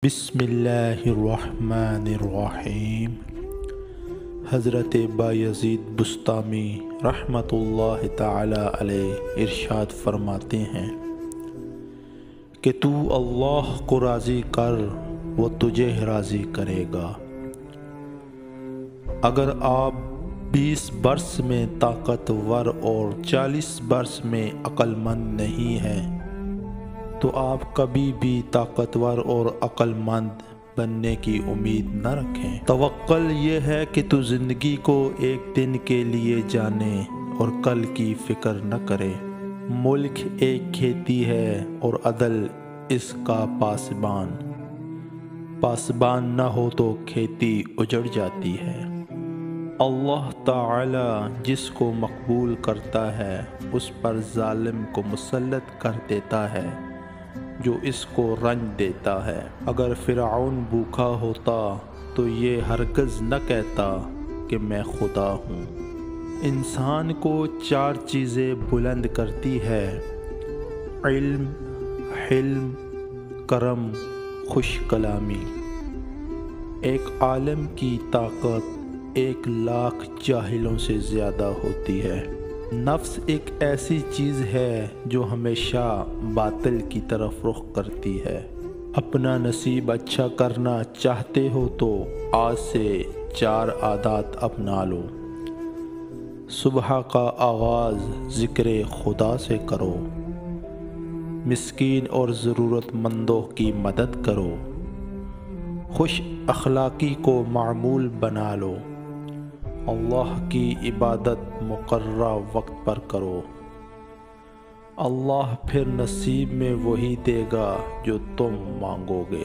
بسم اللہ الرحمن الرحیم۔ حضرت بایزید بسطامی رحمۃ اللہ تعالی علیہ ارشاد فرماتے ہیں کہ تو اللہ کو راضی کر وہ تجھے راضی کرے گا۔ اگر آپ 20 برس میں طاقتور اور 40 برس میں عقل مند نہیں ہیں تو آپ کبھی بھی طاقتور اور عقل مند بننے کی امید نہ رکھیں۔ توکل یہ ہے کہ تو زندگی کو ایک دن کے لیے جانے اور کل کی فکر نہ کرے۔ ملک ایک کھیتی ہے اور عدل اس کا پاسبان۔ پاسبان نہ ہو تو کھیتی اجڑ جاتی ہے۔ اللہ تعالی جس کو مقبول کرتا ہے اس پر ظالم کو مسلط کر دیتا ہے جو اس کو رنج دیتا ہے۔ اگر فرعون بھوکا ہوتا تو یہ ہرگز نہ کہتا کہ میں خدا ہوں۔ انسان کو 4 چیزیں بلند کرتی ہے: علم، حلم، کرم، خوش کلامی۔ ایک عالم کی طاقت 1,00,000 جاہلوں سے زیادہ ہوتی ہے۔ نفس ایک ایسی چیز ہے جو ہمیشہ باطل کی طرف رخ کرتی ہے۔ اپنا نصیب اچھا کرنا چاہتے ہو تو آج سے 4 عادات اپنا لو۔ صبح کا آغاز ذکر خدا سے کرو۔ مسکین اور ضرورت مندوں کی مدد کرو۔ خوش اخلاقی کو معمول بنا لو۔ اللہ کی عبادت مقررہ وقت پر کرو۔ اللہ پھر نصیب میں وہی دے گا جو تم مانگو گے۔